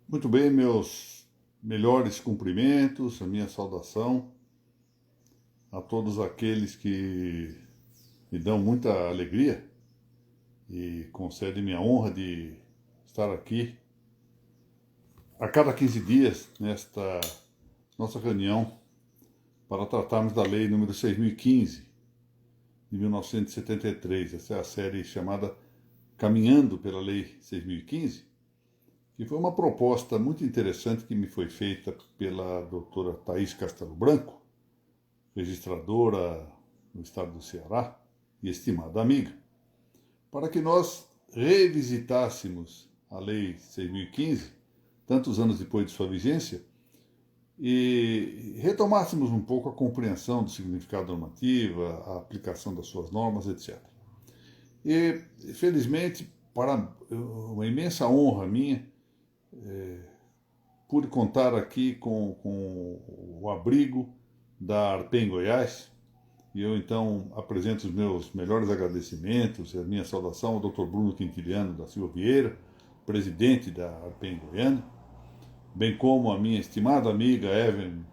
Muito bem, meus melhores cumprimentos, a minha saudação a todos aqueles que me dão muita alegria e concedem-me a honra de estar aqui a cada 15 dias nesta nossa reunião para tratarmos da Lei número 6.015 de 1973. Essa é a série chamada Caminhando pela Lei 6.015, que foi uma proposta muito interessante que me foi feita pela doutora Thaís Castelo Branco, registradora no estado do Ceará e estimada amiga, para que nós revisitássemos a Lei 6.015, tantos anos depois de sua vigência, e retomássemos um pouco a compreensão do significado normativo, a aplicação das suas normas, etc. E, felizmente, para uma imensa honra minha, pude contar aqui com o abrigo da Arpen Goiás, e eu então apresento os meus melhores agradecimentos e a minha saudação ao Dr. Bruno Quintiliano da Silva Vieira, presidente da Arpen Goiânia, bem como a minha estimada amiga Evelyn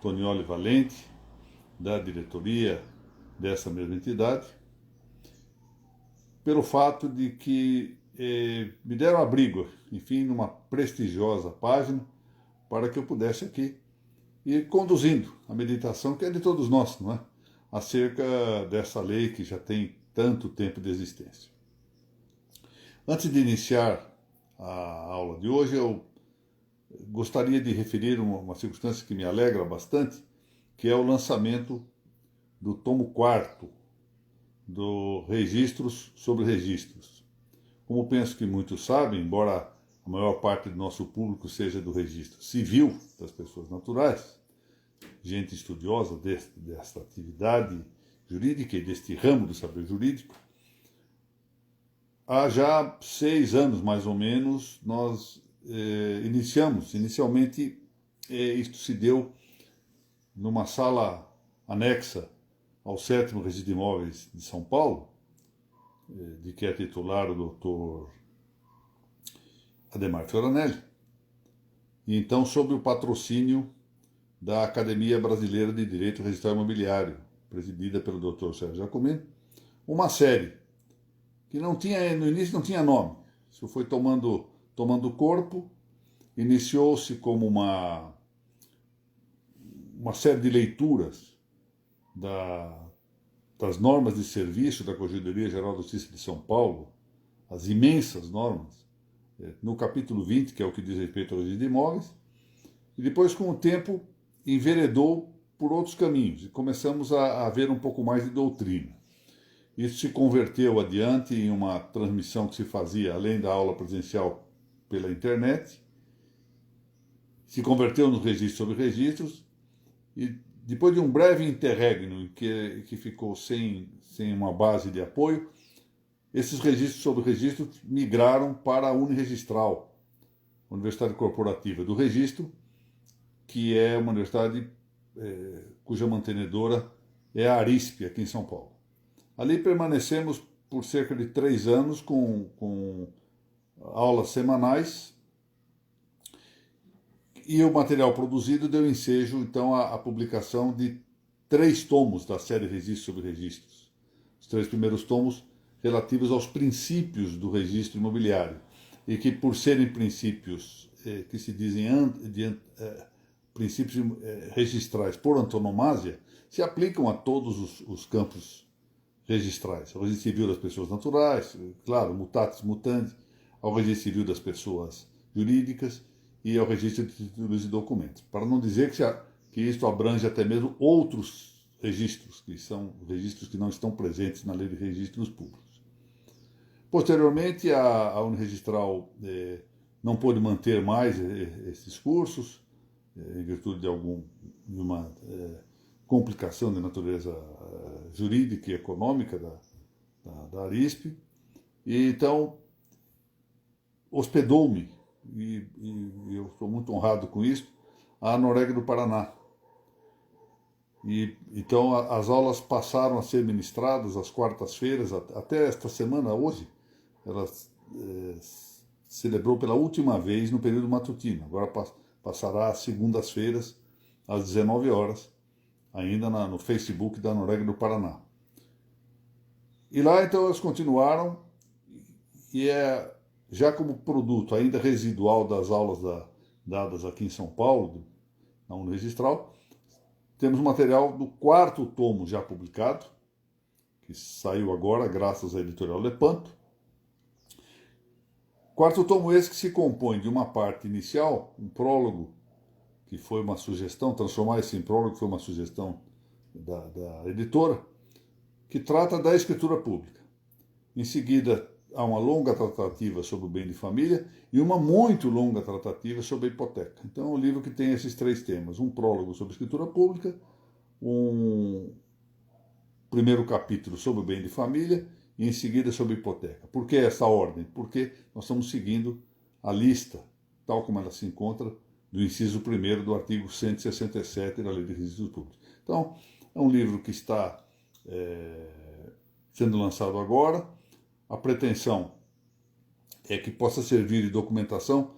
Tonioli Valente, da diretoria dessa mesma entidade, pelo fato de que me deram abrigo, enfim, numa prestigiosa página, para que eu pudesse aqui ir conduzindo a meditação, que é de todos nós, não é? Acerca dessa lei que já tem tanto tempo de existência. Antes de iniciar a aula de hoje, eu gostaria de referir uma circunstância que me alegra bastante, que é o lançamento do tomo 4 do Registros sobre Registros. Como penso que muitos sabem, embora a maior parte do nosso público seja do registro civil das pessoas naturais, gente estudiosa desta atividade jurídica e deste ramo do saber jurídico, há já 6 anos, mais ou menos, nós inicialmente isto se deu numa sala anexa ao 7º Registro de Imóveis de São Paulo, de que é titular o doutor Ademar Fioranelli, e então sob o patrocínio da Academia Brasileira de Direito Registral Imobiliário, presidida pelo Dr. Sérgio Jacomini, uma série que não tinha, no início não tinha nome. Isso foi tomando corpo, iniciou-se como uma série de leituras das normas de serviço da Corregedoria Geral da Justiça de São Paulo, as imensas normas, no capítulo 20, que é o que diz respeito ao registro de imóveis, e depois, com o tempo, enveredou por outros caminhos, e começamos a ver um pouco mais de doutrina. Isso se converteu adiante em uma transmissão que se fazia, além da aula presencial, pela internet, se converteu nos registros sobre registros, e depois de um breve interregno que ficou sem uma base de apoio, esses registros sobre registros migraram para a Uniregistral, Universidade Corporativa do Registro, que é uma universidade cuja mantenedora é a Arisp, aqui em São Paulo. Ali permanecemos por cerca de 3 anos com aulas semanais, e o material produzido deu ensejo, então, à publicação de 3 tomos da série Registros sobre Registros. Os 3 primeiros tomos relativos aos princípios do registro imobiliário, e que, por serem princípios que se dizem princípios registrais por antonomasia, se aplicam a todos os campos registrais, ao registro civil das pessoas naturais, claro, mutatis mutandis, ao registro civil das pessoas jurídicas e ao registro de títulos e documentos. Para não dizer que isto abrange até mesmo outros registros, que são registros que não estão presentes na Lei de Registros Públicos. Posteriormente, a Uniregistral não pôde manter mais esses cursos, em virtude de uma complicação de natureza jurídica e econômica da Arisp, e então hospedou-me, e eu estou muito honrado com isso, a Noréga do Paraná. E então as aulas passaram a ser ministradas às quartas-feiras, até esta semana, hoje, elas celebrou pela última vez no período matutino. Agora passará às segundas-feiras, às 19 horas, ainda no Facebook da Noréga do Paraná. E lá, então, elas continuaram, e já como produto ainda residual das aulas dadas aqui em São Paulo, na Unregistral, temos material do 4º tomo já publicado, que saiu agora graças à editorial Lepanto. 4º tomo esse que se compõe de uma parte inicial, um prólogo, que foi uma sugestão, transformar esse em prólogo foi uma sugestão da editora, que trata da escritura pública. Em seguida, há uma longa tratativa sobre o bem de família e uma muito longa tratativa sobre a hipoteca. Então, é um livro que tem esses 3 temas: um prólogo sobre escritura pública, um primeiro capítulo sobre o bem de família e, em seguida, sobre a hipoteca. Por que essa ordem? Porque nós estamos seguindo a lista, tal como ela se encontra, do inciso 1º do artigo 167 da Lei de Registros Públicos. Então, é um livro que está sendo lançado agora. A pretensão é que possa servir de documentação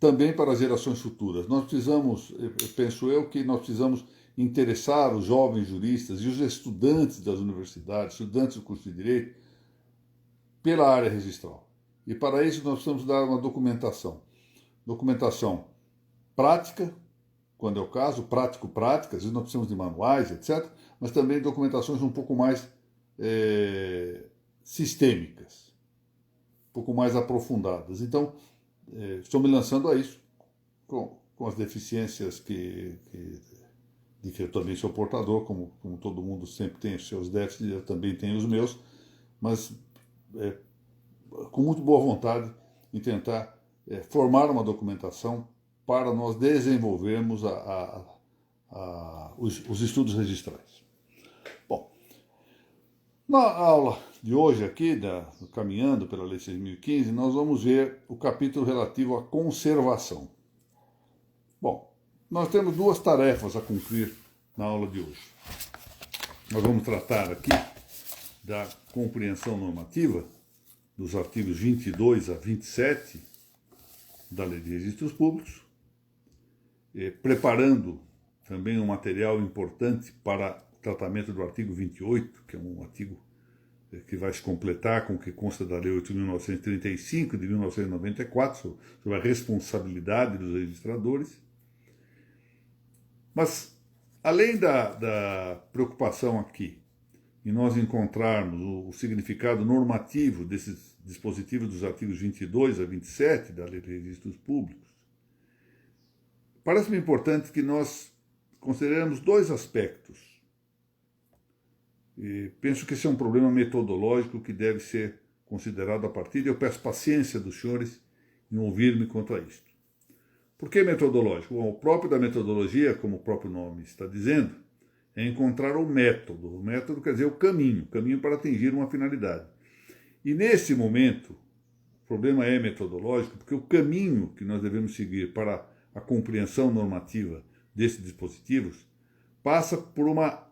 também para as gerações futuras. Nós precisamos, penso eu, que nós precisamos interessar os jovens juristas e os estudantes das universidades, estudantes do curso de Direito, pela área registral. E para isso nós precisamos dar uma documentação. Documentação prática, quando é o caso, prático-prática, às vezes nós precisamos de manuais, etc., mas também documentações um pouco mais sistêmicas, um pouco mais aprofundadas. Então, estou me lançando a isso, com as deficiências de que eu também sou portador, como todo mundo sempre tem os seus déficits, eu também tenho os meus, mas com muito boa vontade em tentar formar uma documentação para nós desenvolvermos os estudos registrais. Bom, na aula de hoje aqui, caminhando pela Lei 6.015, nós vamos ver o capítulo relativo à conservação. Bom, nós temos 2 tarefas a cumprir na aula de hoje. Nós vamos tratar aqui da compreensão normativa dos artigos 22 a 27 da Lei de Registros Públicos, preparando também um material importante para o tratamento do artigo 28, que é um artigo que vai se completar com o que consta da Lei 8.935 de 1994, sobre a responsabilidade dos registradores. Mas, além da preocupação aqui em nós encontrarmos o significado normativo desses dispositivos dos artigos 22 a 27 da Lei de Registros Públicos, parece-me importante que nós consideremos 2 aspectos. E penso que esse é um problema metodológico que deve ser considerado a partir de... Eu peço paciência dos senhores em ouvir-me quanto a isto. Por que metodológico? Bom, o próprio da metodologia, como o próprio nome está dizendo, é encontrar o método. O método quer dizer o caminho para atingir uma finalidade. E nesse momento, o problema é metodológico, porque o caminho que nós devemos seguir para a compreensão normativa desses dispositivos passa por uma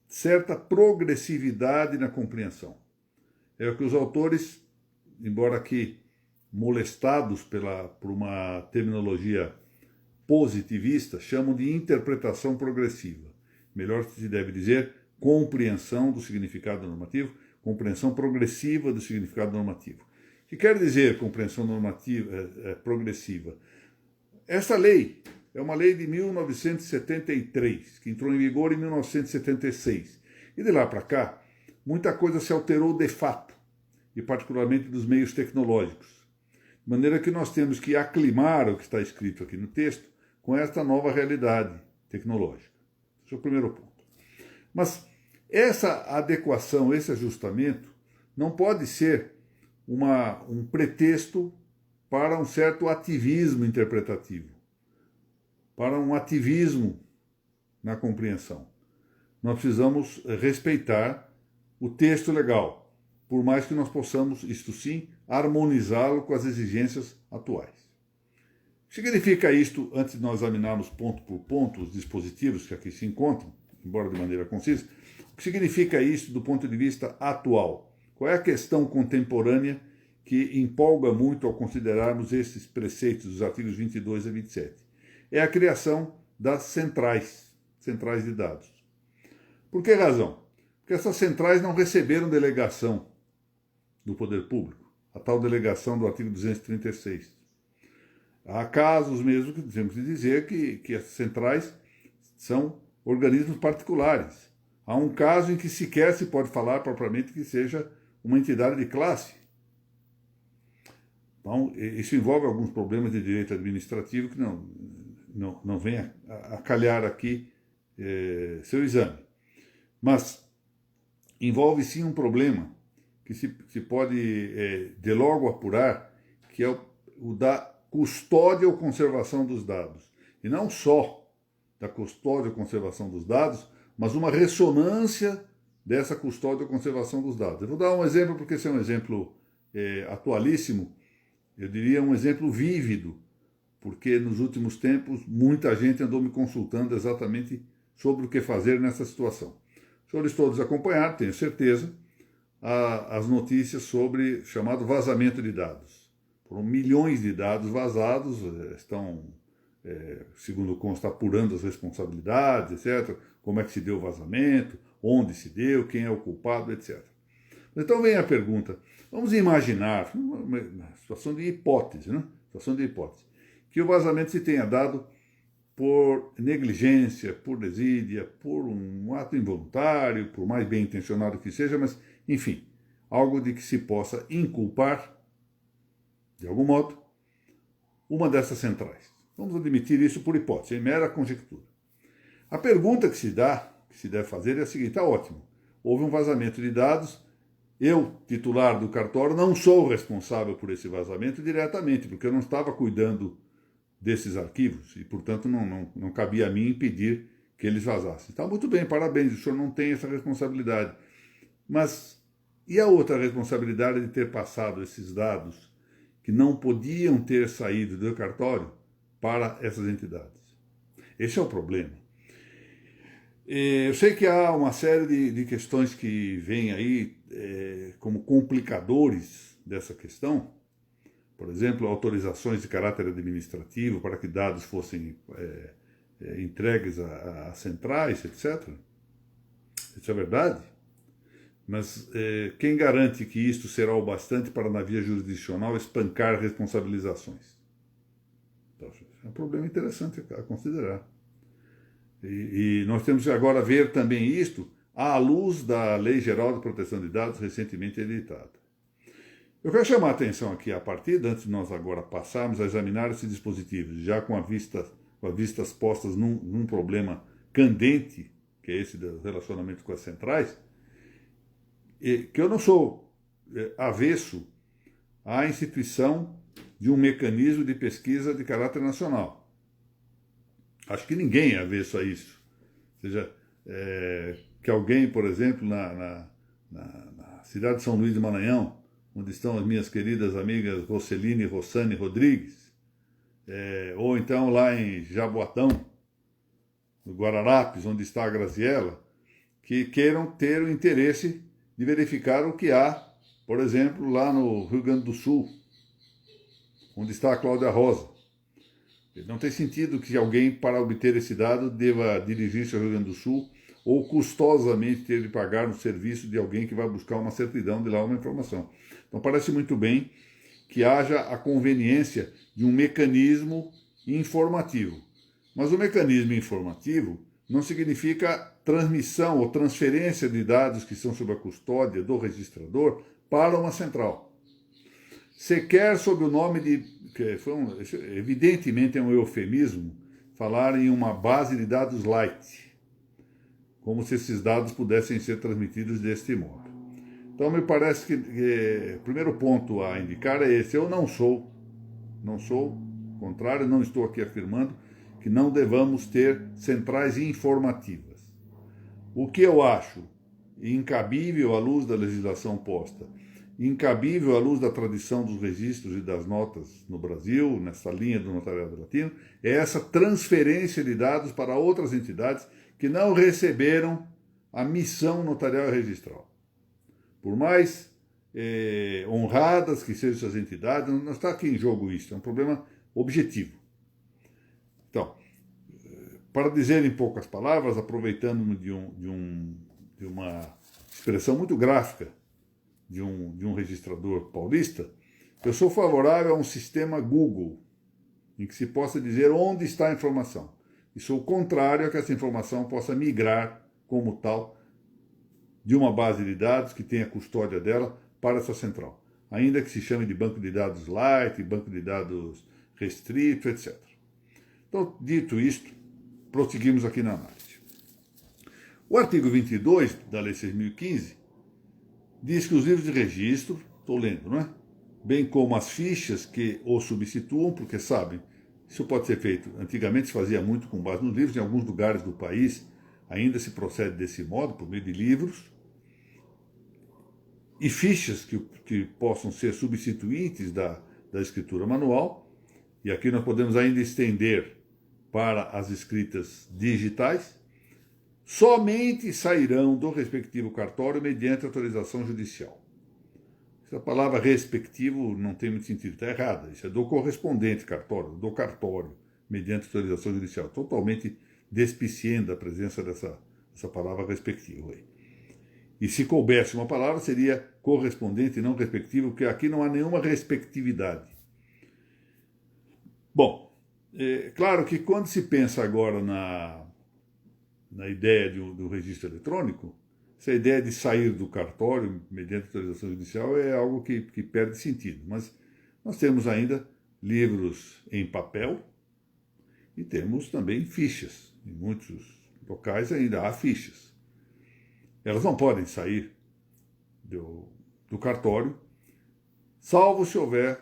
certa progressividade na compreensão. É o que os autores, embora aqui molestados por uma terminologia positivista, chamam de interpretação progressiva. Melhor se deve dizer compreensão do significado normativo, compreensão progressiva do significado normativo. O que quer dizer compreensão normativa progressiva? Essa lei é uma lei de 1973, que entrou em vigor em 1976. E de lá para cá, muita coisa se alterou de fato, e particularmente dos meios tecnológicos. De maneira que nós temos que aclimar o que está escrito aqui no texto com esta nova realidade tecnológica. Esse é o primeiro ponto. Mas essa adequação, esse ajustamento, não pode ser um pretexto para um certo ativismo interpretativo, para um ativismo na compreensão. Nós precisamos respeitar o texto legal, por mais que nós possamos, isto sim, harmonizá-lo com as exigências atuais. O que significa isto, antes de nós examinarmos ponto por ponto os dispositivos que aqui se encontram, embora de maneira concisa, o que significa isso do ponto de vista atual? Qual é a questão contemporânea que empolga muito ao considerarmos esses preceitos dos artigos 22 a 27? É a criação das centrais de dados. Por que razão? Porque essas centrais não receberam delegação do poder público, a tal delegação do artigo 236. Há casos mesmo que temos que dizer que as centrais são organismos particulares. Há um caso em que sequer se pode falar propriamente que seja uma entidade de classe. Então, isso envolve alguns problemas de direito administrativo que não vem a calhar aqui seu exame. Mas envolve sim um problema que se pode de logo apurar, que é o da custódia ou conservação dos dados. E não só da custódia ou conservação dos dados, mas uma ressonância dessa custódia ou conservação dos dados. Eu vou dar um exemplo, porque esse é um exemplo atualíssimo, eu diria um exemplo vívido, porque nos últimos tempos muita gente andou me consultando exatamente sobre o que fazer nessa situação. Os senhores todos acompanharam, tenho certeza, as notícias sobre chamado vazamento de dados. Foram milhões de dados vazados, estão, segundo consta, apurando as responsabilidades, etc., como é que se deu o vazamento, onde se deu, quem é o culpado, etc. Então vem a pergunta, vamos imaginar, uma situação de hipótese, né? Situação de hipótese, que o vazamento se tenha dado por negligência, por desídia, por um ato involuntário, por mais bem intencionado que seja, mas, enfim, algo de que se possa inculpar, de algum modo, uma dessas centrais. Vamos admitir isso por hipótese, é mera conjectura. A pergunta que se deve fazer é a seguinte, tá ótimo, houve um vazamento de dados, eu, titular do cartório, não sou responsável por esse vazamento diretamente, porque eu não estava cuidando desses arquivos e, portanto, não cabia a mim impedir que eles vazassem. Tá muito bem, parabéns, o senhor não tem essa responsabilidade. Mas e a outra responsabilidade de ter passado esses dados que não podiam ter saído do cartório para essas entidades? Esse é o problema. Eu sei que há uma série de questões que vêm aí como complicadores dessa questão. Por exemplo, autorizações de caráter administrativo para que dados fossem entregues a centrais, etc. Isso é verdade. Mas quem garante que isto será o bastante para, na via jurisdicional, espancar responsabilizações? Então, é um problema interessante a considerar. E nós temos que agora ver também isto à luz da Lei Geral de Proteção de Dados recentemente editada. Eu quero chamar a atenção aqui à partida, antes de nós agora passarmos a examinar esses dispositivos, já com as vistas postas num problema candente, que é esse do relacionamento com as centrais, que eu não sou avesso à instituição de um mecanismo de pesquisa de caráter nacional. Acho que ninguém é avesso a isso. Ou seja, que alguém, por exemplo, na cidade de São Luís do Maranhão, onde estão as minhas queridas amigas Roceline e Rossane Rodrigues, ou então lá em Jaboatão, no Guararapes, onde está a Graziella, que queiram ter o interesse de verificar o que há, por exemplo, lá no Rio Grande do Sul, onde está a Cláudia Rosa. Não tem sentido que alguém, para obter esse dado, deva dirigir-se ao Rio Grande do Sul ou custosamente ter de pagar no serviço de alguém que vai buscar uma certidão de lá uma informação. Então parece muito bem que haja a conveniência de um mecanismo informativo. Mas o mecanismo informativo não significa transmissão ou transferência de dados que são sob a custódia do registrador para uma central. Sequer sob o nome de... evidentemente é um eufemismo falar em uma base de dados light, como se esses dados pudessem ser transmitidos deste modo. Então me parece que o primeiro ponto a indicar é esse. Eu não sou, contrário, não estou aqui afirmando que não devamos ter centrais informativas. O que eu acho incabível à luz da legislação posta, incabível à luz da tradição dos registros e das notas no Brasil, nessa linha do notariado latino, é essa transferência de dados para outras entidades que não receberam a missão notarial e registral. Por mais honradas que sejam essas entidades. Não está aqui em jogo isso, é um problema objetivo. Então, para dizer em poucas palavras, aproveitando de uma expressão muito gráfica de um registrador paulista, eu sou favorável a um sistema Google, em que se possa dizer onde está a informação. E sou contrário a que essa informação possa migrar, como tal, de uma base de dados que tenha custódia dela para essa central. Ainda que se chame de banco de dados light, banco de dados restrito, etc. Então, dito isto, prosseguimos aqui na análise. O artigo 22 da Lei 6.015 diz que os livros de registro, estou lendo, não é? Bem como as fichas que o substituam, porque sabem, isso pode ser feito. Antigamente se fazia muito com base nos livros, em alguns lugares do país ainda se procede desse modo, por meio de livros, e fichas que possam ser substituintes da escritura manual, e aqui nós podemos ainda estender para as escritas digitais, somente sairão do respectivo cartório mediante autorização judicial. Essa palavra respectivo não tem muito sentido, está errada. Isso é do correspondente cartório, do cartório, mediante autorização judicial. Totalmente despiciendo a presença dessa palavra respectivo aí. E se coubesse uma palavra, seria correspondente e não respectivo, porque aqui não há nenhuma respectividade. Bom, claro que quando se pensa agora na ideia do registro eletrônico, essa ideia de sair do cartório mediante autorização judicial é algo que perde sentido. Mas nós temos ainda livros em papel e temos também fichas. Em muitos locais ainda há fichas. Elas não podem sair do cartório, salvo se houver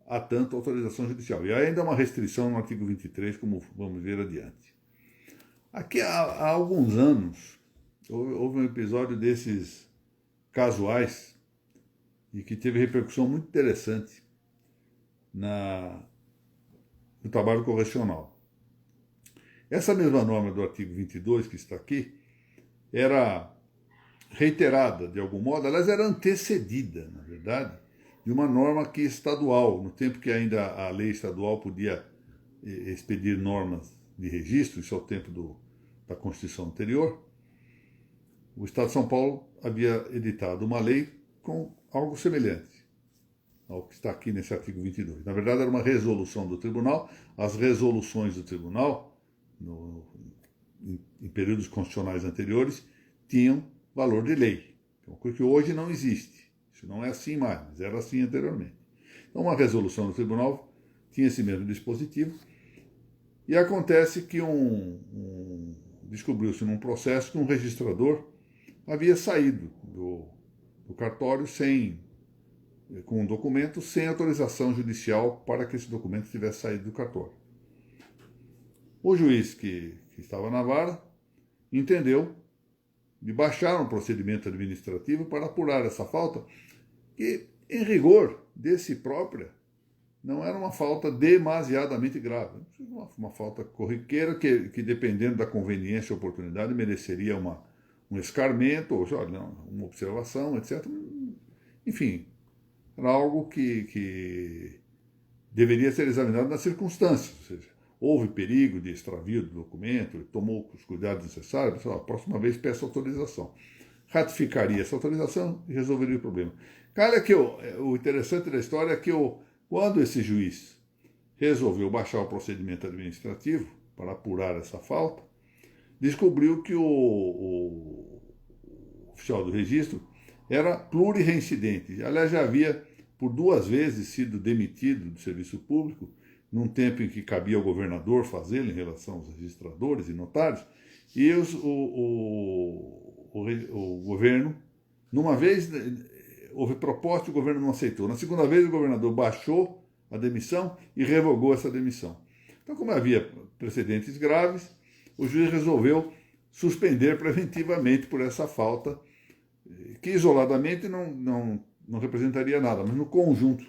a tanto autorização judicial. E ainda há uma restrição no artigo 23, como vamos ver adiante. Aqui há alguns anos, houve um episódio desses casuais e que teve repercussão muito interessante no trabalho correcional. Essa mesma norma do artigo 22 que está aqui era reiterada de algum modo, aliás, era antecedida, na verdade, de uma norma que estadual, no tempo que ainda a lei estadual podia expedir normas de registro, isso é o tempo da Constituição anterior. O Estado de São Paulo havia editado uma lei com algo semelhante ao que está aqui nesse artigo 22. Na verdade, era uma resolução do tribunal. As resoluções do tribunal, em períodos constitucionais anteriores, tinham valor de lei, uma coisa que hoje não existe. Isso não é assim mais, mas era assim anteriormente. Então, uma resolução do tribunal tinha esse mesmo dispositivo, e acontece que descobriu-se num processo que um registrador havia saído do cartório com um documento sem autorização judicial para que esse documento tivesse saído do cartório. O juiz que estava na vara entendeu de baixar um procedimento administrativo para apurar essa falta, que, em rigor, de si própria, não era uma falta demasiadamente grave. Uma falta corriqueira que, dependendo da conveniência e oportunidade, mereceria um escarmento, ou uma observação, etc. Enfim, era algo que deveria ser examinado nas circunstâncias. Ou seja, houve perigo de extravio do documento, tomou os cuidados necessários, a próxima vez peça autorização. Ratificaria essa autorização e resolveria o problema. Calha que o interessante da história é que quando esse juiz resolveu baixar o procedimento administrativo para apurar essa falta, descobriu que o oficial do registro era plurirreincidente. Aliás, já havia por 2 vezes sido demitido do serviço público, num tempo em que cabia ao governador fazê-lo em relação aos registradores e notários, e o governo, numa vez, houve proposta e o governo não aceitou. Na segunda vez, o governador baixou a demissão e revogou essa demissão. Então, como havia precedentes graves, o juiz resolveu suspender preventivamente por essa falta, que isoladamente não representaria nada, mas no conjunto,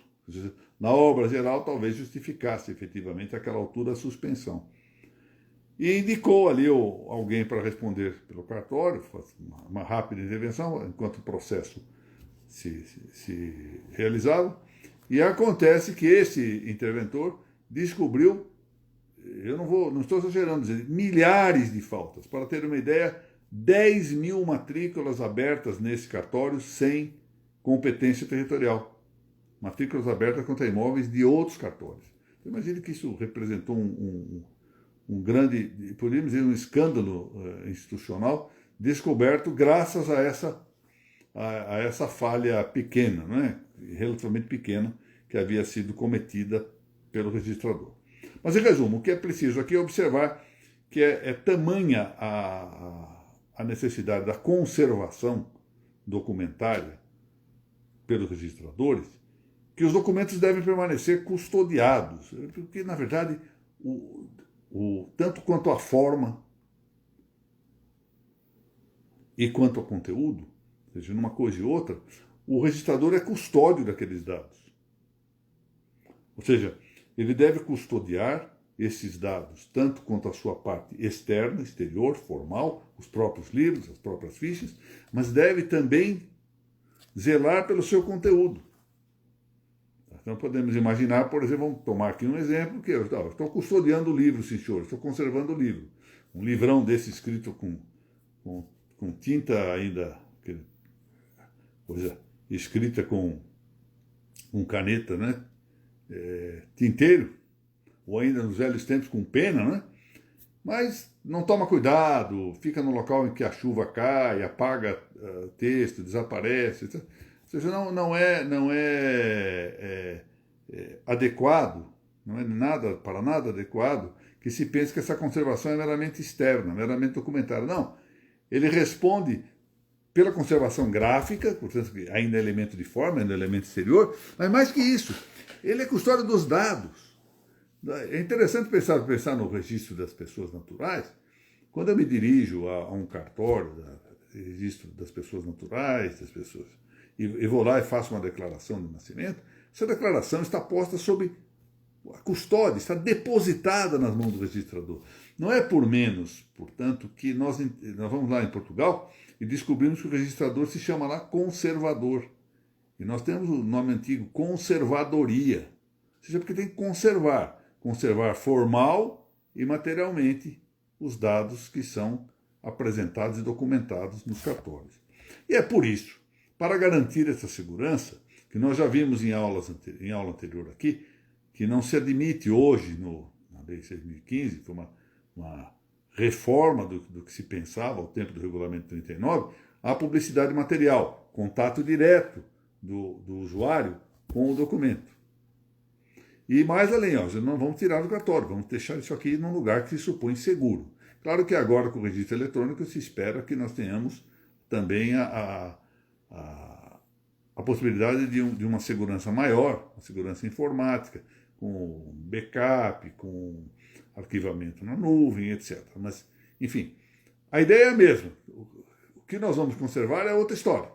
na obra geral, talvez justificasse efetivamente àquela altura a suspensão. E indicou ali alguém para responder pelo cartório, uma rápida intervenção, enquanto o processo se realizavam, e acontece que esse interventor descobriu, não estou exagerando, milhares de faltas. Para ter uma ideia, 10 mil matrículas abertas nesse cartório sem competência territorial. Matrículas abertas contra imóveis de outros cartórios. Então, imagine que isso representou um grande, podemos dizer, um escândalo institucional descoberto graças a essa falha pequena, né? Relativamente pequena, que havia sido cometida pelo registrador. Mas, em resumo, o que é preciso aqui é observar que é tamanha a necessidade da conservação documentária pelos registradores, que os documentos devem permanecer custodiados, porque, na verdade, tanto quanto a forma e quanto ao conteúdo, ou seja, numa coisa e outra, o registrador é custódio daqueles dados. Ou seja, ele deve custodiar esses dados, tanto quanto a sua parte externa, exterior, formal, os próprios livros, as próprias fichas, mas deve também zelar pelo seu conteúdo. Então podemos imaginar, por exemplo, vamos tomar aqui um exemplo, que eu estou custodiando o livro, sim senhor, estou conservando o livro. Um livrão desse escrito com tinta ainda, coisa escrita com caneta, né? Tinteiro, ou ainda nos velhos tempos com pena, né? Mas não toma cuidado, fica no local em que a chuva cai, apaga texto, desaparece, etc. Ou seja, não é adequado, não é para nada adequado que se pense que essa conservação é meramente externa, meramente documentária. Não, ele responde pela conservação gráfica, portanto ainda é elemento de forma, ainda é elemento exterior, mas mais que isso, ele é custódio dos dados. É interessante pensar no registro das pessoas naturais. Quando eu me dirijo a um cartório, registro das pessoas naturais, das pessoas, e vou lá e faço uma declaração de nascimento, essa declaração está posta sob a custódia, está depositada nas mãos do registrador. Não é por menos, portanto, que nós vamos lá em Portugal e descobrimos que o registrador se chama lá conservador. E nós temos o nome antigo conservadoria. Ou seja, porque tem que conservar formal e materialmente os dados que são apresentados e documentados nos cartórios. E é por isso, para garantir essa segurança, que nós já vimos em aula anterior aqui, que não se admite hoje, na Lei 6.015, foi uma reforma do que se pensava ao tempo do Regulamento 39, a publicidade material, contato direto do usuário com o documento. E mais além, não vamos tirar do cartório, vamos deixar isso aqui num lugar que se supõe seguro. Claro que agora com o registro eletrônico se espera que nós tenhamos também a possibilidade de uma segurança maior, uma segurança informática, com backup, com arquivamento na nuvem, etc. Mas, enfim, a ideia é a mesma. O que nós vamos conservar é outra história.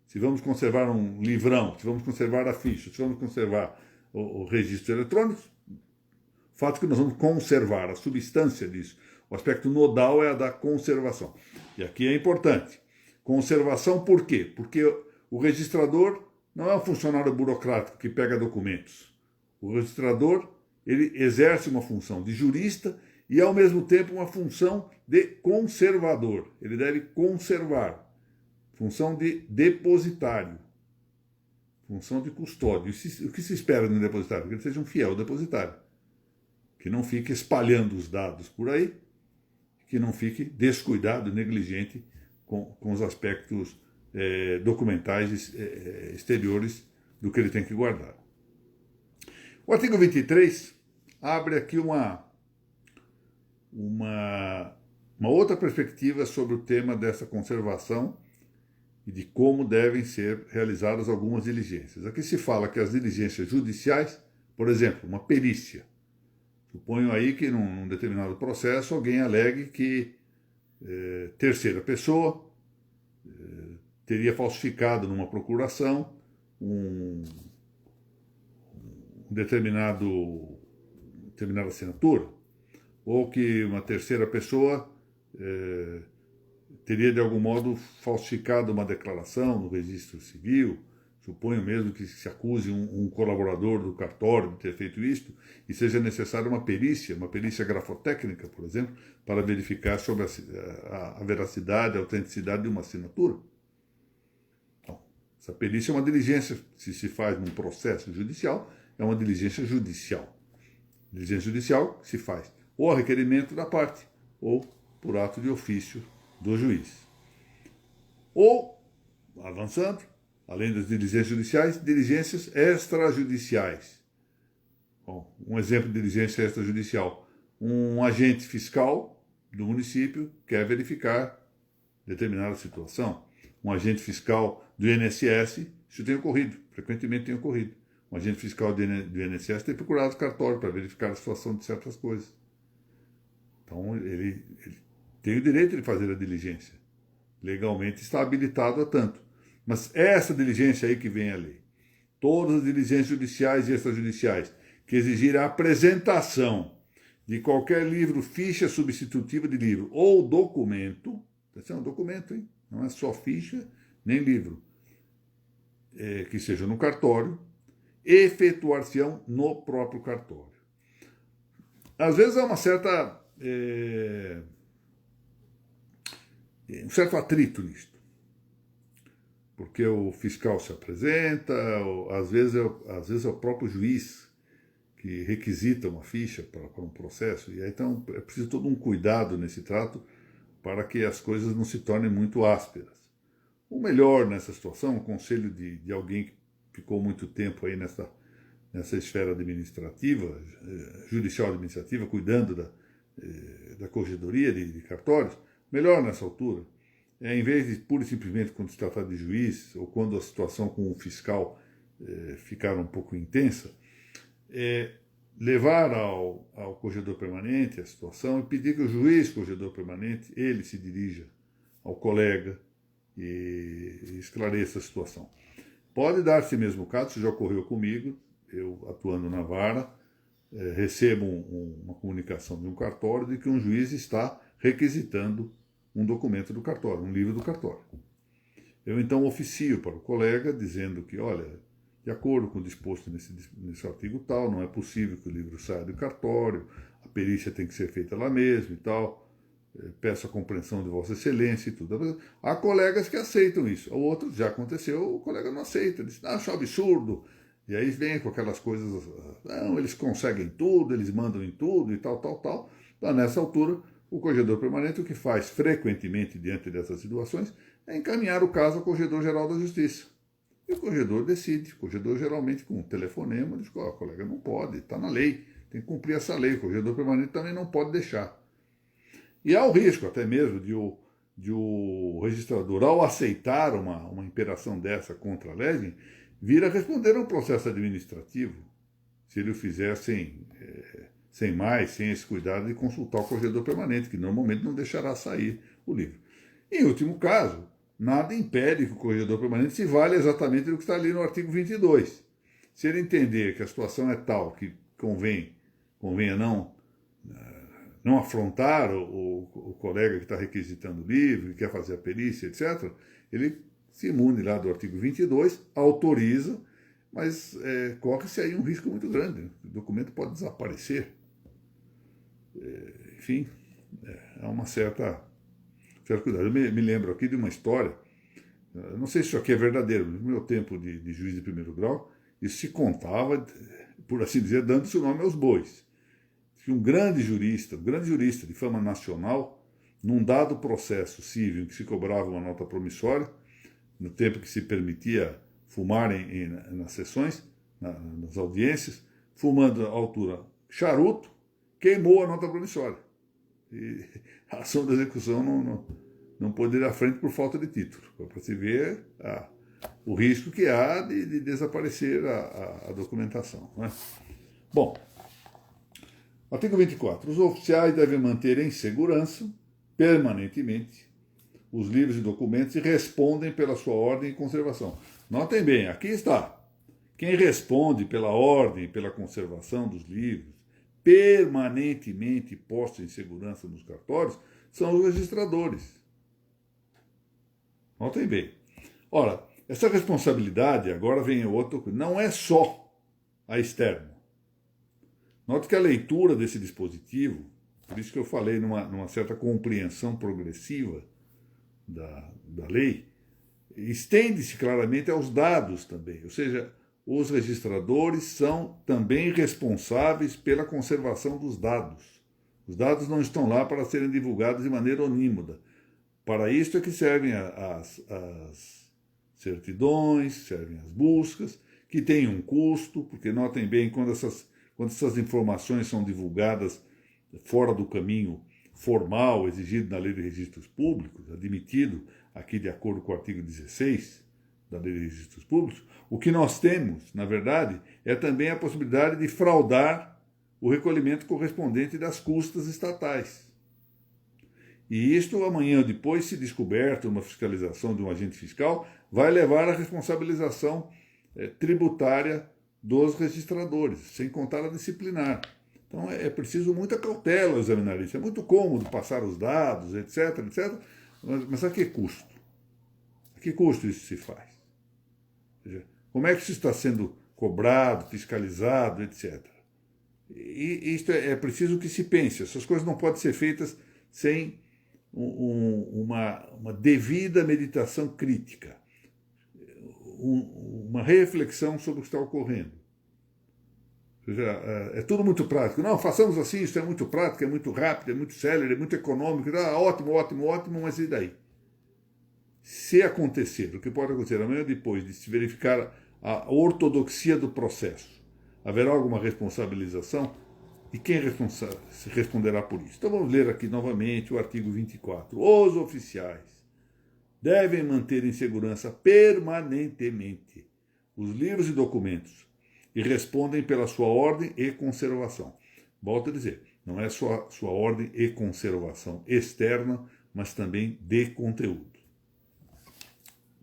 Se vamos conservar um livrão, se vamos conservar a ficha, se vamos conservar o registro eletrônico, o fato é que nós vamos conservar a substância disso. O aspecto nodal é a da conservação. E aqui é importante. Conservação por quê? Porque o registrador não é um funcionário burocrático que pega documentos. O registrador, ele exerce uma função de jurista e, ao mesmo tempo, uma função de conservador. Ele deve conservar. Função de depositário. Função de custódio. O que se espera de um depositário? Que ele seja um fiel depositário. Que não fique espalhando os dados por aí, que não fique descuidado, negligente com os aspectos documentais exteriores do que ele tem que guardar. O artigo 23 abre aqui uma outra perspectiva sobre o tema dessa conservação e de como devem ser realizadas algumas diligências. Aqui se fala que as diligências judiciais, por exemplo, uma perícia. Suponho aí que num determinado processo alguém alegue que terceira pessoa teria falsificado numa procuração uma determinada assinatura, ou que uma terceira pessoa teria de algum modo falsificado uma declaração no registro civil. Suponho mesmo que se acuse um colaborador do cartório de ter feito isto e seja necessária uma perícia grafotécnica, por exemplo, para verificar sobre a veracidade, a autenticidade de uma assinatura. Então, essa perícia é uma diligência, se faz num processo judicial, é uma diligência judicial. Diligência judicial se faz ou a requerimento da parte, ou por ato de ofício do juiz. Ou, avançando, além das diligências judiciais, diligências extrajudiciais. Bom, um exemplo de diligência extrajudicial. Um agente fiscal do município quer verificar determinada situação. Um agente fiscal do INSS, isso tem ocorrido, frequentemente tem ocorrido. Um agente fiscal do INSS tem procurado o cartório para verificar a situação de certas coisas. Então, ele tem o direito de fazer a diligência. Legalmente está habilitado a tanto. Mas essa diligência aí que vem a lei. Todas as diligências judiciais e extrajudiciais que exigirem a apresentação de qualquer livro, ficha substitutiva de livro ou documento, atenção, documento, hein? Não é só ficha nem livro, que seja no cartório, efetuar-se-ão no próprio cartório. Às vezes há uma certa um certo atrito nisto, porque o fiscal se apresenta, às vezes é o próprio juiz que requisita uma ficha para um processo, e aí então é preciso todo um cuidado nesse trato para que as coisas não se tornem muito ásperas. O melhor nessa situação, um conselho de alguém que ficou muito tempo aí nessa esfera administrativa, judicial administrativa, cuidando da corregedoria de cartórios, melhor nessa altura, em vez de pura e simplesmente quando se tratar de juiz, ou quando a situação com o fiscal ficar um pouco intensa, levar ao corregedor permanente a situação e pedir que o juiz corregedor permanente, ele se dirija ao colega e esclareça a situação. Pode dar-se mesmo o caso, isso já ocorreu comigo, eu atuando na vara, recebo uma comunicação de um cartório de que um juiz está requisitando um documento do cartório, um livro do cartório. Eu então oficio para o colega dizendo que, olha, de acordo com o disposto nesse artigo tal, não é possível que o livro saia do cartório, a perícia tem que ser feita lá mesmo e tal, peço a compreensão de Vossa Excelência e tudo. Há colegas que aceitam isso, outros, já aconteceu, o colega não aceita, diz, acho absurdo, e aí vem com aquelas coisas, não, eles conseguem tudo, eles mandam em tudo e tal. Então, nessa altura, o corregedor permanente, o que faz frequentemente diante dessas situações, é encaminhar o caso ao Corregedor-Geral da Justiça. E o corregedor decide. O corregedor, geralmente, com um telefonema, diz, colega, não pode, está na lei, tem que cumprir essa lei. O corregedor permanente também não pode deixar. E há o risco, até mesmo, de o registrador, ao aceitar uma imperação dessa contra a legem, vir a responder a um processo administrativo, se ele o fizer sem esse cuidado de consultar o corregedor permanente, que normalmente não deixará sair o livro. Em último caso, nada impede que o corregedor permanente se valha exatamente do que está ali no artigo 22. Se ele entender que a situação é tal que convenha não afrontar o colega que está requisitando o livro, que quer fazer a perícia, etc., ele se imune lá do artigo 22, autoriza, mas corre-se aí um risco muito grande. O documento pode desaparecer. Enfim, há uma certa cuidado. Eu me lembro aqui de uma história, não sei se isso aqui é verdadeiro, mas no meu tempo de juiz de primeiro grau, isso se contava, por assim dizer, dando-se o nome aos bois. Que um grande jurista de fama nacional, num dado processo civil em que se cobrava uma nota promissória, no tempo que se permitia fumarem nas sessões, nas audiências, fumando à altura charuto, queimou a nota promissória. E a ação da execução não pôde ir à frente por falta de título, para se ver o risco que há de desaparecer a documentação. Não é? Bom, artigo 24. Os oficiais devem manter em segurança, permanentemente, os livros e documentos e respondem pela sua ordem e conservação. Notem bem, aqui está. Quem responde pela ordem e pela conservação dos livros, permanentemente postos em segurança nos cartórios, são os registradores. Notem bem. Ora, essa responsabilidade, agora vem outro, não é só a externa. Note que a leitura desse dispositivo, por isso que eu falei numa certa compreensão progressiva da lei, estende-se claramente aos dados também, ou seja, os registradores são também responsáveis pela conservação dos dados. Os dados não estão lá para serem divulgados de maneira onímoda. Para isso é que servem as certidões, servem as buscas, que têm um custo, porque notem bem, quando essas informações são divulgadas fora do caminho formal exigido na Lei de Registros Públicos, admitido aqui de acordo com o artigo 16 da Lei de Registros Públicos, o que nós temos, na verdade, é também a possibilidade de fraudar o recolhimento correspondente das custas estatais. E isto, amanhã ou depois, se descoberto uma fiscalização de um agente fiscal, vai levar à responsabilização tributária dos registradores, sem contar a disciplinar. Então é preciso muita cautela ao examinar isso. É muito cômodo passar os dados, etc, etc, mas a que custo? A que custo isso se faz? Ou seja, como é que isso está sendo cobrado, fiscalizado, etc. E isto é preciso que se pense. Essas coisas não podem ser feitas sem uma devida meditação crítica, uma reflexão sobre o que está ocorrendo. Ou seja, é tudo muito prático. Não, façamos assim, isso é muito prático, é muito rápido, é muito célere, é muito econômico. Ótimo, ótimo, ótimo, mas e daí? Se acontecer, o que pode acontecer amanhã ou depois de se verificar a ortodoxia do processo, haverá alguma responsabilização? E quem se responderá por isso? Então vamos ler aqui novamente o artigo 24. Os oficiais devem manter em segurança permanentemente os livros e documentos e respondem pela sua ordem e conservação. Volto a dizer, não é só sua ordem e conservação externa, mas também de conteúdo.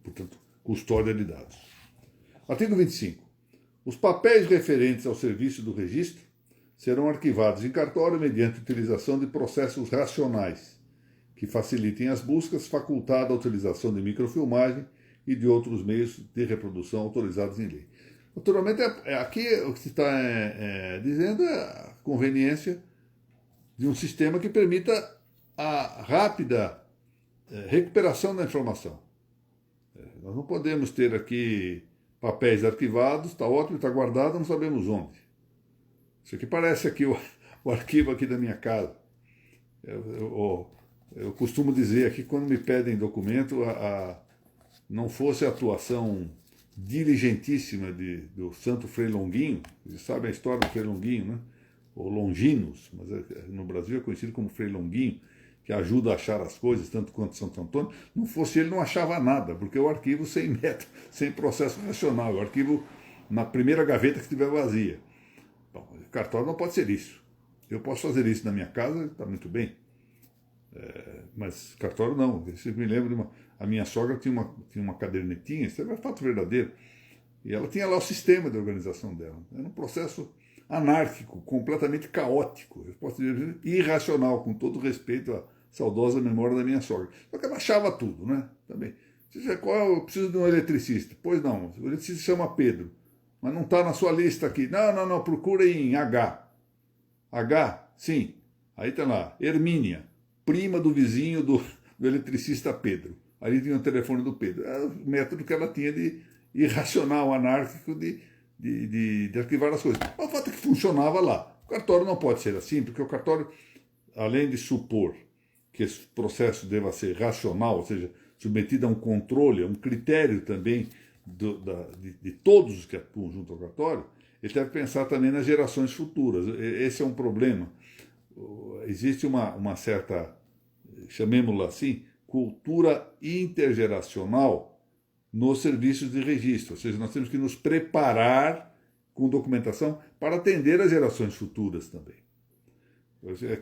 Portanto, custódia de dados. Artigo 25. Os papéis referentes ao serviço do registro serão arquivados em cartório mediante utilização de processos racionais, que facilitem as buscas, facultada a utilização de microfilmagem e de outros meios de reprodução autorizados em lei. Naturalmente, aqui o que se está dizendo é a conveniência de um sistema que permita a rápida recuperação da informação. Nós não podemos ter aqui papéis arquivados, está ótimo, está guardado, não sabemos onde. Isso aqui parece aqui o arquivo aqui da minha casa. Eu costumo dizer aqui, quando me pedem documento, não fosse a atuação diligentíssima do Santo Frei Longuinho, vocês sabem a história do Frei Longuinho, né? Ou Longinos, mas no Brasil é conhecido como Frei Longuinho, que ajuda a achar as coisas, tanto quanto Santo Antônio. Não fosse ele, não achava nada, porque é o arquivo sem método, sem processo racional, o arquivo na primeira gaveta que estiver vazia. Bom, o cartório não pode ser isso. Eu posso fazer isso na minha casa, está muito bem. Mas cartório não. Eu me lembro a minha sogra tinha uma cadernetinha, isso é fato verdadeiro, e ela tinha lá o sistema de organização dela. Era um processo anárquico, completamente caótico, eu posso dizer irracional, com todo respeito à saudosa memória da minha sogra. Só que ela achava tudo, né? Também. Eu preciso de um eletricista. Pois não, o eletricista se chama Pedro, mas não está na sua lista aqui. Não, procura em H. H, sim. Aí está lá, Hermínia, prima do vizinho do eletricista Pedro. Ali tinha o telefone do Pedro. Era o método que ela tinha de irracional, anárquico, de arquivar as coisas. Mas o fato é que funcionava lá. O cartório não pode ser assim, porque o cartório, além de supor que esse processo deva ser racional, ou seja, submetido a um controle, a um critério também de todos os que atuam junto ao cartório, ele deve pensar também nas gerações futuras. Esse é um problema. Existe uma certa, chamemos-la assim, cultura intergeracional nos serviços de registro. Ou seja, nós temos que nos preparar com documentação para atender às gerações futuras também.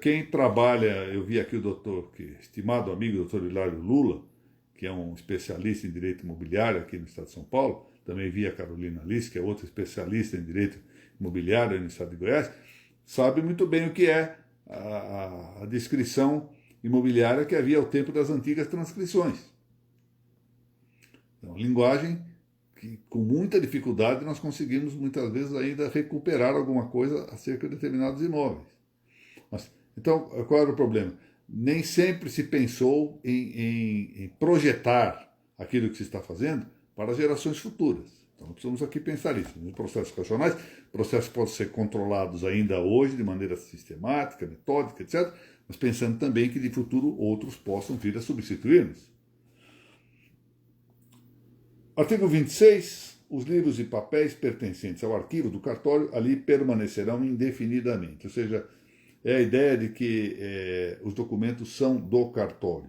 Quem trabalha, eu vi aqui o doutor, estimado amigo, o doutor Hilário Lula, que é um especialista em direito imobiliário aqui no estado de São Paulo, também vi a Carolina Liss, que é outra especialista em direito imobiliário no estado de Goiás, sabe muito bem o que é a descrição imobiliária que havia ao tempo das antigas transcrições. É uma linguagem que, com muita dificuldade, nós conseguimos, muitas vezes, ainda recuperar alguma coisa acerca de determinados imóveis. Então, qual era o problema? Nem sempre se pensou em projetar aquilo que se está fazendo para gerações futuras. Então, nós precisamos aqui pensar isso. Nos processos racionais, processos podem ser controlados ainda hoje de maneira sistemática, metódica, etc., mas pensando também que de futuro outros possam vir a substituir-nos. Artigo 26. Os livros e papéis pertencentes ao arquivo do cartório ali permanecerão indefinidamente. Ou seja, é a ideia de que os documentos são do cartório.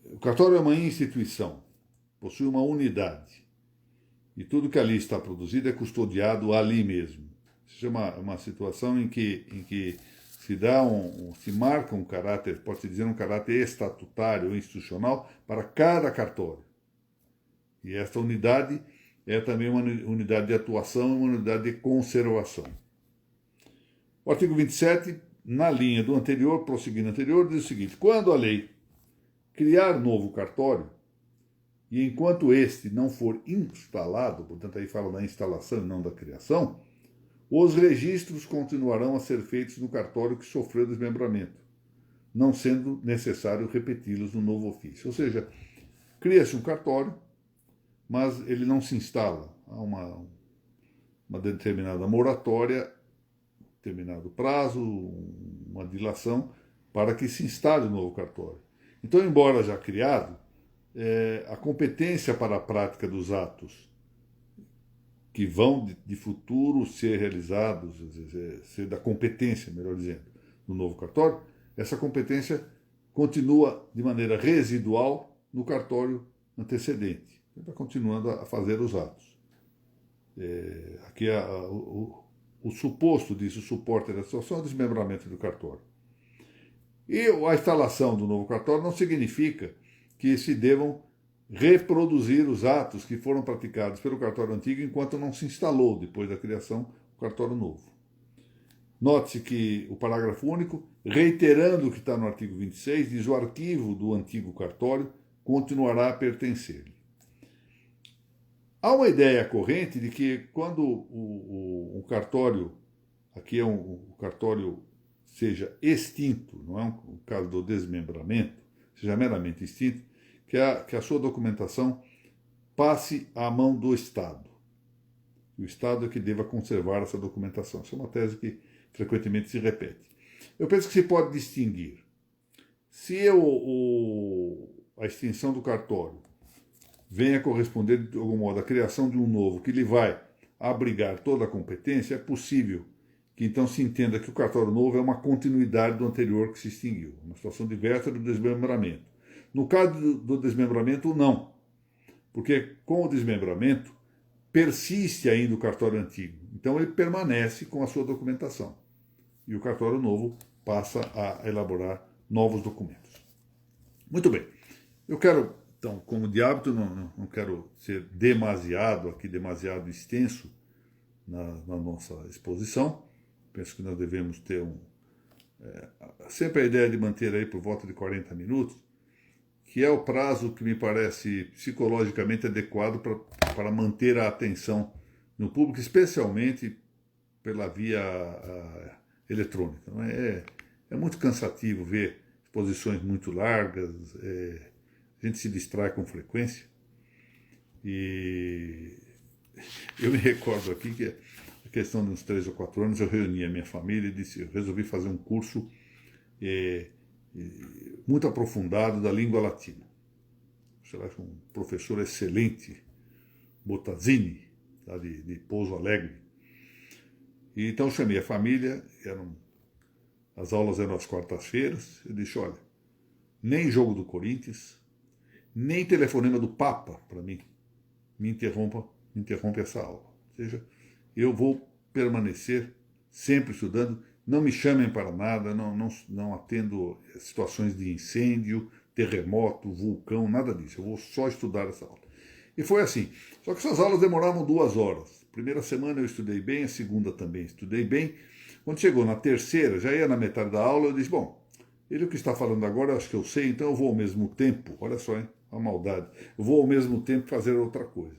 O cartório é uma instituição, possui uma unidade. E tudo que ali está produzido é custodiado ali mesmo. Isso é uma situação em que se marca um caráter, pode-se dizer um caráter estatutário ou institucional para cada cartório. E esta unidade é também uma unidade de atuação e uma unidade de conservação. O artigo 27, na linha do anterior, prosseguindo anterior, diz o seguinte: quando a lei criar novo cartório, e enquanto este não for instalado, portanto aí fala da instalação e não da criação, os registros continuarão a ser feitos no cartório que sofreu desmembramento, não sendo necessário repeti-los no novo ofício. Ou seja, cria-se um cartório, mas ele não se instala. Há uma determinada moratória, determinado prazo, uma dilação, para que se instale o novo cartório. Então, embora já criado, a competência para a prática dos atos que vão de futuro ser realizados, ser da competência, melhor dizendo, do novo cartório, essa competência continua de maneira residual no cartório antecedente. Ele está continuando a fazer os atos. Aqui o suposto disso, o suporte da situação é o desmembramento do cartório. E a instalação do novo cartório não significa que se devam reproduzir os atos que foram praticados pelo cartório antigo enquanto não se instalou, depois da criação, o cartório novo. Note-se que o parágrafo único, reiterando o que está no artigo 26, diz: o arquivo do antigo cartório continuará a pertencer-lhe. Há uma ideia corrente de que quando o cartório, aqui o cartório seja extinto, não é um caso do desmembramento, seja meramente extinto, que a sua documentação passe à mão do Estado. O Estado é que deva conservar essa documentação. Isso é uma tese que frequentemente se repete. Eu penso que se pode distinguir. Se a extinção do cartório venha corresponder, de algum modo, à criação de um novo que lhe vai abrigar toda a competência, é possível que então se entenda que o cartório novo é uma continuidade do anterior que se extinguiu, uma situação diversa do desmembramento. No caso do desmembramento, não, porque com o desmembramento persiste ainda o cartório antigo, então ele permanece com a sua documentação e o cartório novo passa a elaborar novos documentos. Muito bem, eu quero, então, como de hábito, não quero ser demasiado extenso na nossa exposição. Penso que nós devemos ter sempre a ideia de manter aí por volta de 40 minutos, que é o prazo que me parece psicologicamente adequado para manter a atenção no público, especialmente pela via eletrônica. Não é? É muito cansativo ver exposições muito largas, a gente se distrai com frequência. E eu me recordo aqui que a questão de uns 3 ou 4 anos eu reuni a minha família e eu resolvi fazer um curso muito aprofundado da língua latina. Será que um professor excelente, Bottazzini, lá de Pouso Alegre. E então chamei a família, as aulas eram às quartas-feiras, eu disse: olha, nem jogo do Corinthians, nem telefonema do Papa, para mim, me interrompe essa aula. Ou seja, eu vou permanecer sempre estudando, não me chamem para nada, não atendo situações de incêndio, terremoto, vulcão, nada disso. Eu vou só estudar essa aula. E foi assim. Só que essas aulas demoravam 2 horas. Primeira semana eu estudei bem, a segunda também estudei bem. Quando chegou na terceira, já ia na metade da aula, eu disse: bom, Ele o que está falando agora, eu acho que eu sei, então eu vou ao mesmo tempo, olha só, hein, a maldade, eu vou ao mesmo tempo fazer outra coisa.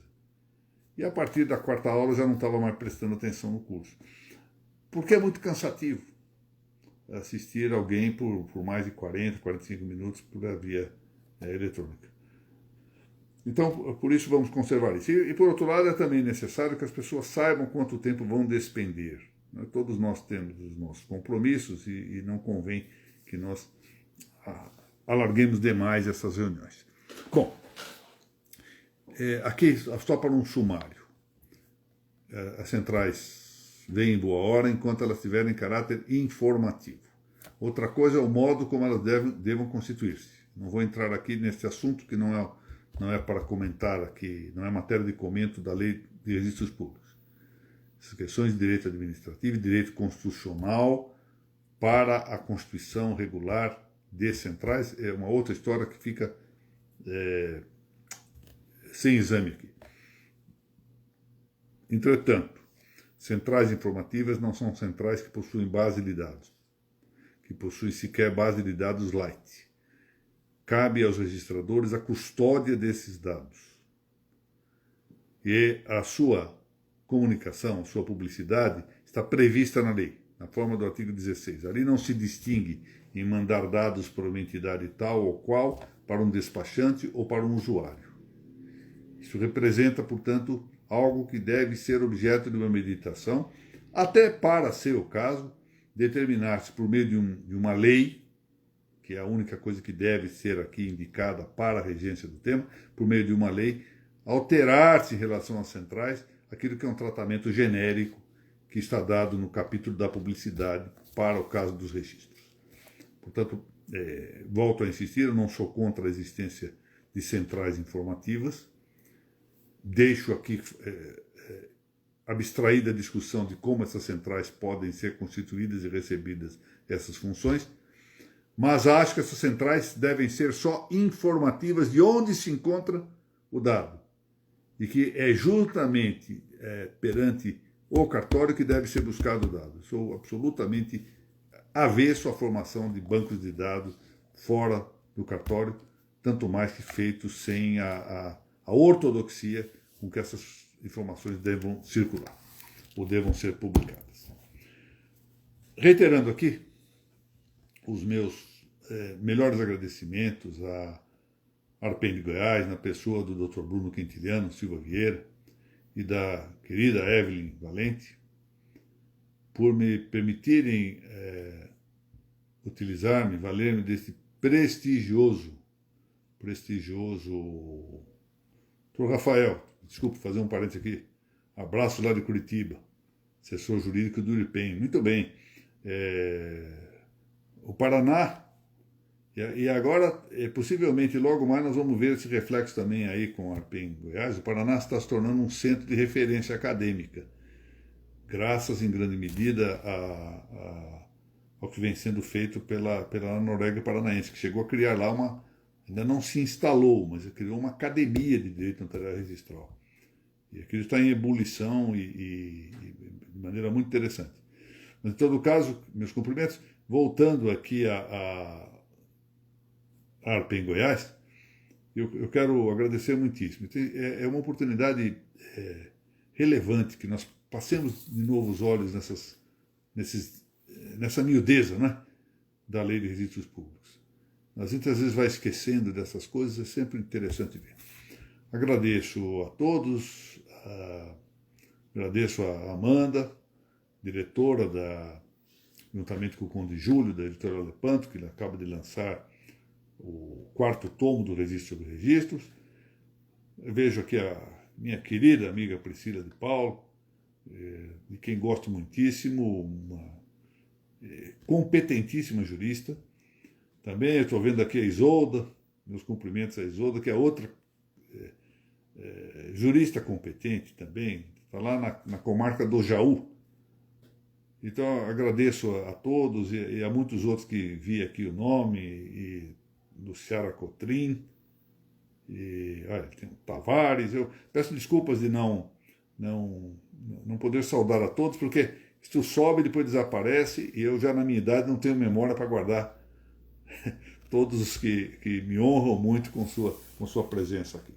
E a partir da quarta aula eu já não estava mais prestando atenção no curso. Porque é muito cansativo assistir alguém por mais de 40, 45 minutos por via eletrônica. Então, por isso vamos conservar isso. E por outro lado, é também necessário que as pessoas saibam quanto tempo vão despender. Todos nós temos os nossos compromissos e não convém que nós alarguemos demais essas reuniões. Bom, aqui só para um sumário. As centrais vêm em boa hora enquanto elas tiverem caráter informativo. Outra coisa é o modo como elas devam constituir-se. Não vou entrar aqui nesse assunto que não é para comentar aqui, não é matéria de comento da Lei de Registros Públicos. Essas questões de direito administrativo e direito constitucional para a constituição regular de centrais é uma outra história que fica sem exame aqui. Entretanto, centrais informativas não são centrais que possuem base de dados, que possuem sequer base de dados light. Cabe aos registradores a custódia desses dados. E a sua comunicação, a sua publicidade, está prevista na lei, na forma do artigo 16. Ali não se distingue em mandar dados para uma entidade tal ou qual, para um despachante ou para um usuário. Isso representa, portanto, algo que deve ser objeto de uma meditação, até para, ser o caso, determinar-se por meio de uma lei, que é a única coisa que deve ser aqui indicada para a regência do tema, por meio de uma lei, alterar-se em relação às centrais aquilo que é um tratamento genérico que está dado no capítulo da publicidade para o caso dos registros. Portanto, volto a insistir, eu não sou contra a existência de centrais informativas, deixo aqui abstraída a discussão de como essas centrais podem ser constituídas e recebidas essas funções, mas acho que essas centrais devem ser só informativas de onde se encontra o dado, e que é justamente perante o cartório que deve ser buscado o dado. Sou absolutamente avesso à formação de bancos de dados fora do cartório, tanto mais que feito sem a ortodoxia com que essas informações devam circular ou devam ser publicadas. Reiterando aqui os meus melhores agradecimentos a Arpen de Goiás, na pessoa do Dr. Bruno Quintiliano Silva Vieira e da querida Evelyn Valente, por me permitirem utilizar-me, valer-me desse prestigioso Dr. Rafael, desculpe fazer um parênteses aqui, abraço lá de Curitiba, assessor jurídico do IPEM, muito bem, o Paraná, e agora, possivelmente, logo mais nós vamos ver esse reflexo também aí com a Arpen Goiás. O Paraná está se tornando um centro de referência acadêmica, graças, em grande medida, ao que vem sendo feito pela Noruega Paranaense, que chegou a criar lá ainda não se instalou, mas criou uma academia de direito notarial registral. E aquilo está em ebulição e de maneira muito interessante. Mas, em todo caso, meus cumprimentos. Voltando aqui a Arpen Goiás, eu quero agradecer muitíssimo. É uma oportunidade relevante que nós passemos de novo os olhos nessa miudeza, né, da Lei de Registros Públicos. A gente às vezes vai esquecendo dessas coisas, é sempre interessante ver. Agradeço a todos, agradeço a Amanda, diretora juntamente com o Conde Júlio, da editora Lepanto, que acaba de lançar o 4º tomo do Registro sobre Registros. Eu vejo aqui a minha querida amiga Priscila de Paulo, de quem gosto muitíssimo, uma competentíssima jurista. Também estou vendo aqui a Isolda, meus cumprimentos a Isolda, que é outra jurista competente também, está lá na comarca do Jaú. Então, agradeço a todos e a muitos outros que vi aqui o nome, e Luciara Cotrim, e olha, tem o Tavares. Eu peço desculpas de não poder saudar a todos, porque isto sobe e depois desaparece, e eu já na minha idade não tenho memória para guardar todos os que me honram muito com sua presença aqui.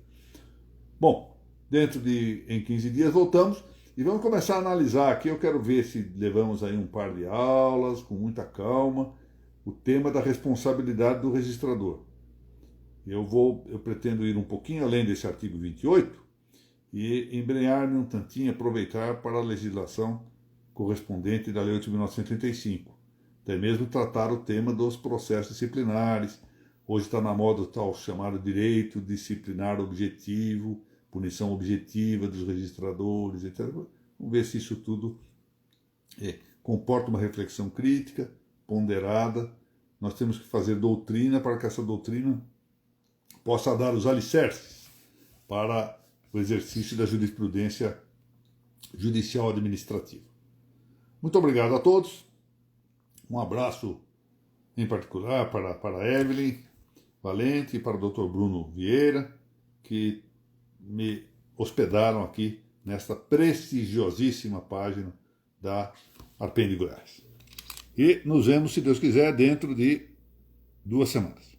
Bom, em 15 dias voltamos e vamos começar a analisar aqui. Eu quero ver se levamos aí um par de aulas, com muita calma, o tema da responsabilidade do registrador. Eu pretendo ir um pouquinho além desse artigo 28 e embrenhar-me um tantinho, aproveitar para a legislação correspondente da Lei 8.935. Até mesmo tratar o tema dos processos disciplinares. Hoje está na moda o tal chamado direito disciplinar objetivo, punição objetiva dos registradores, etc. Vamos ver se isso tudo comporta uma reflexão crítica, ponderada. Nós temos que fazer doutrina para que essa doutrina possa dar os alicerces para o exercício da jurisprudência judicial administrativa. Muito obrigado a todos. Um abraço em particular para a Evelyn Valente e para o Dr. Bruno Vieira, que me hospedaram aqui nesta prestigiosíssima página da Arpendi Goiás. E nos vemos, se Deus quiser, dentro de 2 semanas.